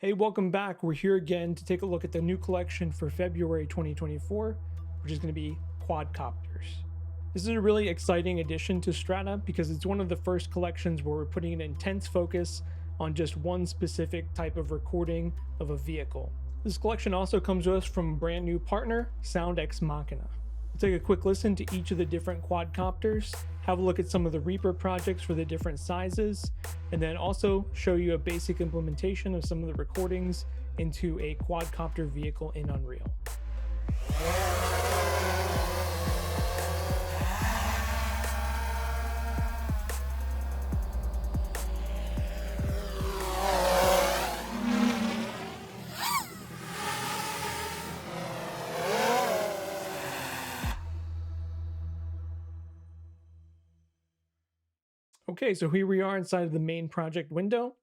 Hey, welcome back. We're here again to take a look at the new collection for February 2024, which is going to be quadcopters. This is a really exciting addition to Strata because it's one of the first collections where we're putting an intense focus on just one specific type of recording of a vehicle. This collection also comes to us from a brand new partner, Sound Ex Machina. We'll take a quick listen to each of the different quadcopters, have a look at some of the Reaper projects for the different sizes, and then also show you a basic implementation of some of the recordings into a quadcopter vehicle in Unreal. Okay, so here we are inside of the main project window.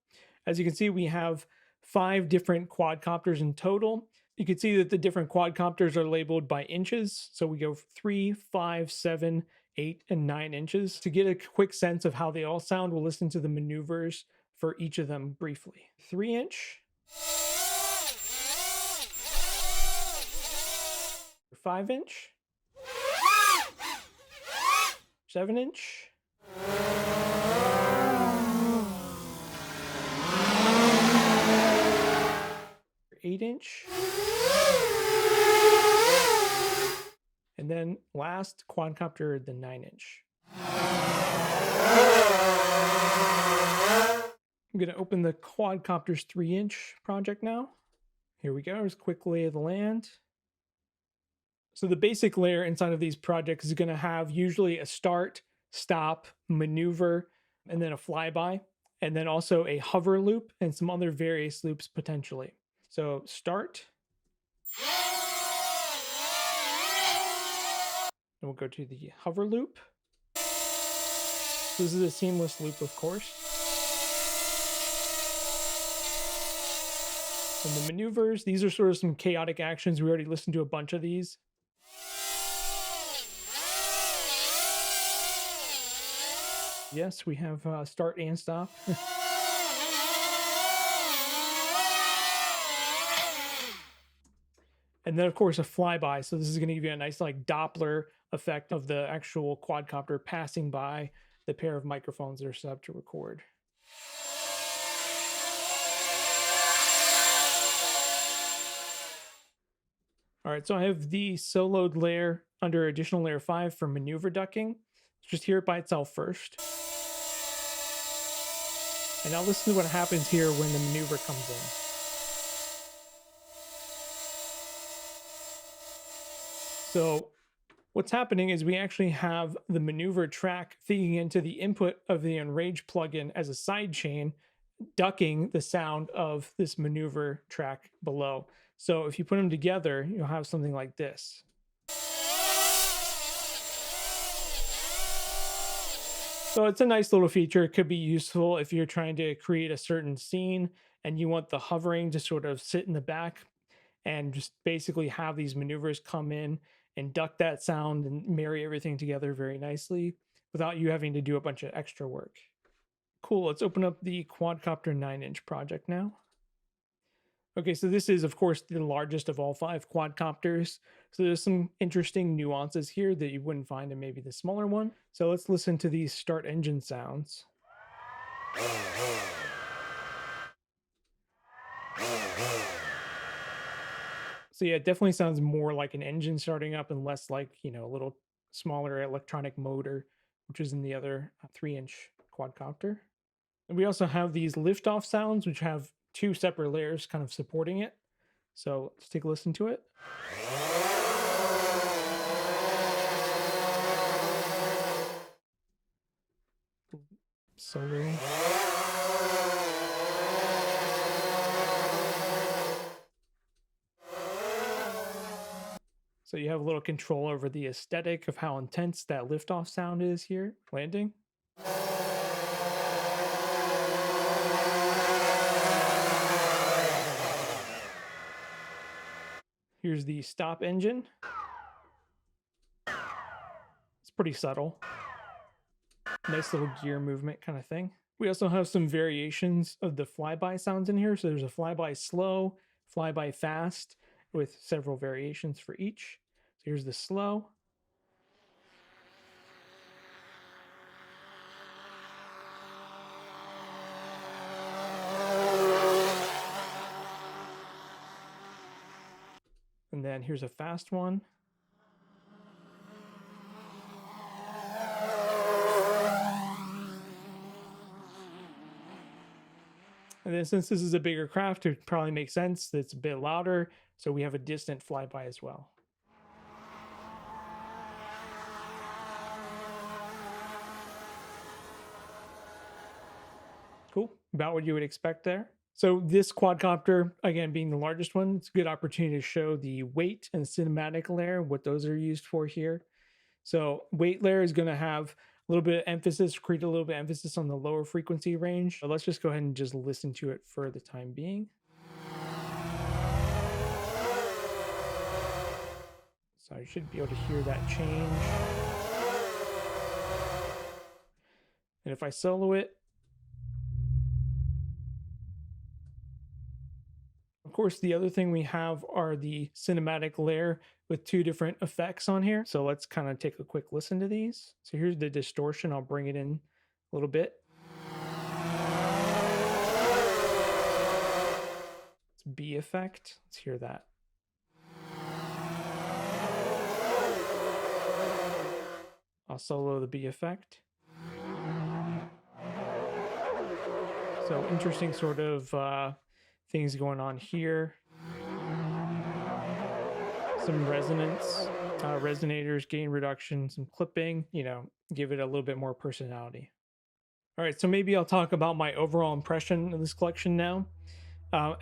As you can see, we have 5 different quadcopters in total. You can see that the different quadcopters are labeled by inches. So we go 3, 5, 7, 8, and 9 inches. To get a quick sense of how they all sound, we'll listen to the maneuvers for each of them briefly. 3-inch, 5-inch, 7-inch, 8-inch, and then last quadcopter, the 9-inch. I'm going to open the quadcopters 3-inch project now. Here we go. Here's a quick lay of the land. So the basic layer inside of these projects is going to have usually a start, stop, maneuver, and then a flyby, and then also a hover loop and some other various loops potentially. So start. And we'll go to the hover loop. This is a seamless loop, of course. And the maneuvers, these are sort of some chaotic actions. We already listened to a bunch of these. Yes, we have start and stop. And then, of course, a flyby. So this is going to give you a nice like Doppler effect of the actual quadcopter passing by the pair of microphones that are set up to record. All right, so I have the soloed layer under additional layer 5 for maneuver ducking. Let's just hear it by itself first. And now listen to what happens here when the maneuver comes in. So what's happening is we actually have the maneuver track feeding into the input of the Enrage plugin as a sidechain, ducking the sound of this maneuver track below. So if you put them together, you'll have something like this. So it's a nice little feature. It could be useful if you're trying to create a certain scene and you want the hovering to sort of sit in the back and just basically have these maneuvers come in and duck that sound and marry everything together very nicely without you having to do a bunch of extra work. Cool, let's open up the quadcopter 9-inch project now. Okay, so this is, of course, the largest of all 5 quadcopters. So there's some interesting nuances here that you wouldn't find in maybe the smaller one. So let's listen to these start engine sounds. So yeah, it definitely sounds more like an engine starting up and less like, a little smaller electronic motor, which is in the other 3-inch quadcopter. And we also have these liftoff sounds, which have 2 separate layers kind of supporting it. So let's take a listen to it. Solo. So you have a little control over the aesthetic of how intense that liftoff sound is here, landing. Here's the stop engine. It's pretty subtle. Nice little gear movement kind of thing. We also have some variations of the flyby sounds in here. So there's a flyby slow, flyby fast, with several variations for each. So here's the slow. And then here's a fast one. And then since this is a bigger craft, it probably makes sense that it's a bit louder. So we have a distant flyby as well. Cool. About what you would expect there. So this quadcopter, again, being the largest one, it's a good opportunity to show the weight and cinematic layer, what those are used for here. So weight layer is going to have a little bit of emphasis, create a little bit of emphasis on the lower frequency range. But let's just go ahead and just listen to it for the time being. So I should be able to hear that change. And if I solo it, of course, the other thing we have are the cinematic layer with two different effects on here. So let's kind of take a quick listen to these. So here's the distortion. I'll bring it in a little bit. It's B effect. Let's hear that. I'll solo the B effect. So interesting sort of things going on here. Some resonance, resonators, gain reduction, some clipping, give it a little bit more personality. All right, so maybe I'll talk about my overall impression of this collection now.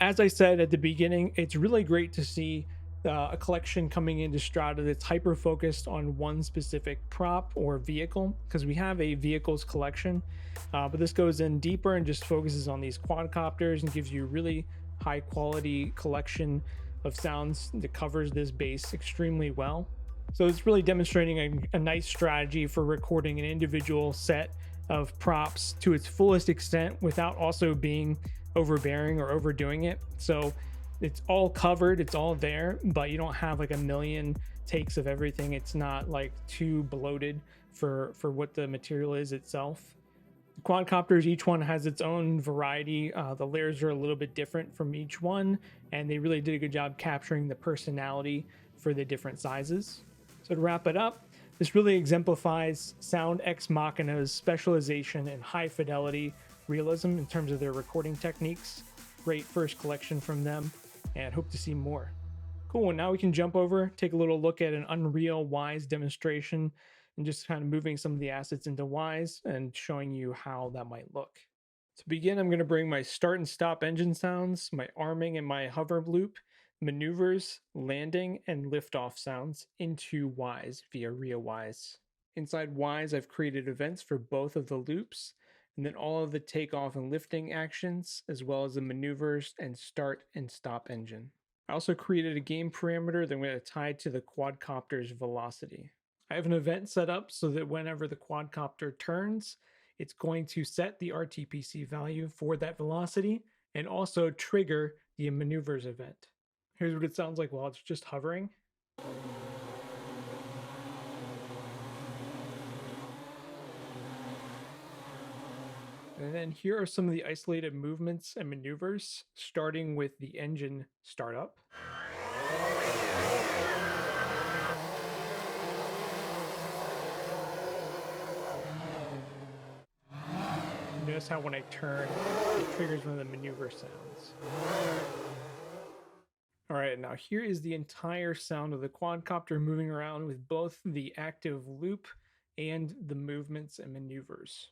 As I said at the beginning, it's really great to see a collection coming into Strata that's hyper focused on one specific prop or vehicle, because we have a vehicles collection, but this goes in deeper and just focuses on these quadcopters and gives you really high quality collection of sounds that covers this base extremely well. So it's really demonstrating a nice strategy for recording an individual set of props to its fullest extent without also being overbearing or overdoing it. So it's all covered, it's all there, but you don't have like a million takes of everything. It's not like too bloated for what the material is itself. The quadcopters, each one has its own variety. The layers are a little bit different from each one, and they really did a good job capturing the personality for the different sizes. So to wrap it up, this really exemplifies Sound Ex Machina's specialization in high fidelity realism in terms of their recording techniques. Great first collection from them, and hope to see more. Cool, and now we can jump over, take a little look at an Unreal Wise demonstration, and just kind of moving some of the assets into Wise and showing you how that might look. To begin, I'm going to bring my start and stop engine sounds, my arming and my hover loop, maneuvers, landing, and liftoff sounds into Wise via ReaWise. Inside Wise, I've created events for both of the loops, and then all of the takeoff and lifting actions, as well as the maneuvers and start and stop engine. I also created a game parameter that I'm going to tie to the quadcopter's velocity. I have an event set up so that whenever the quadcopter turns, it's going to set the RTPC value for that velocity and also trigger the maneuvers event. Here's what it sounds like while it's just hovering. And then here are some of the isolated movements and maneuvers, starting with the engine startup. Notice how when I turn, it triggers one of the maneuver sounds. All right, now here is the entire sound of the quadcopter moving around with both the active loop and the movements and maneuvers.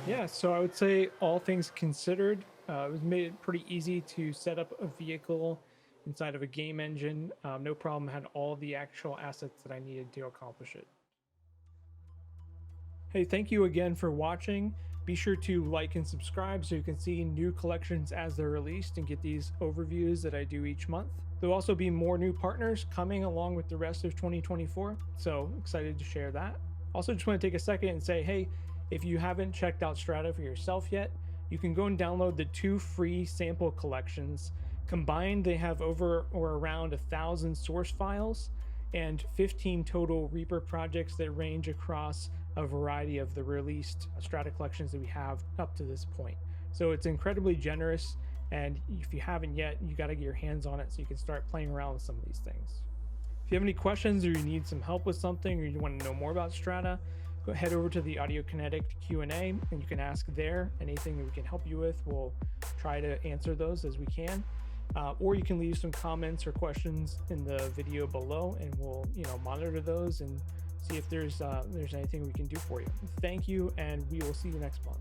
Yeah, so I would say all things considered, it was made it pretty easy to set up a vehicle inside of a game engine. No problem, had all the actual assets that I needed to accomplish it. Hey, thank you again for watching. Be sure to like and subscribe so you can see new collections as they're released and get these overviews that I do each month. There'll also be more new partners coming along with the rest of 2024, so excited to share that. Also, just want to take a second and say, hey, if you haven't checked out Strata for yourself yet, you can go and download the 2 free sample collections. Combined, they have over or around 1,000 source files and 15 total Reaper projects that range across a variety of the released Strata collections that we have up to this point. So it's incredibly generous, and if you haven't yet, you got to get your hands on it so you can start playing around with some of these things. If you have any questions or you need some help with something or you want to know more about Strata, go head over to the Audiokinetic Q&A and you can ask there. Anything that we can help you with, we'll try to answer those as we can. Or you can leave some comments or questions in the video below, and we'll monitor those and see if there's anything we can do for you. Thank you, and we will see you next month.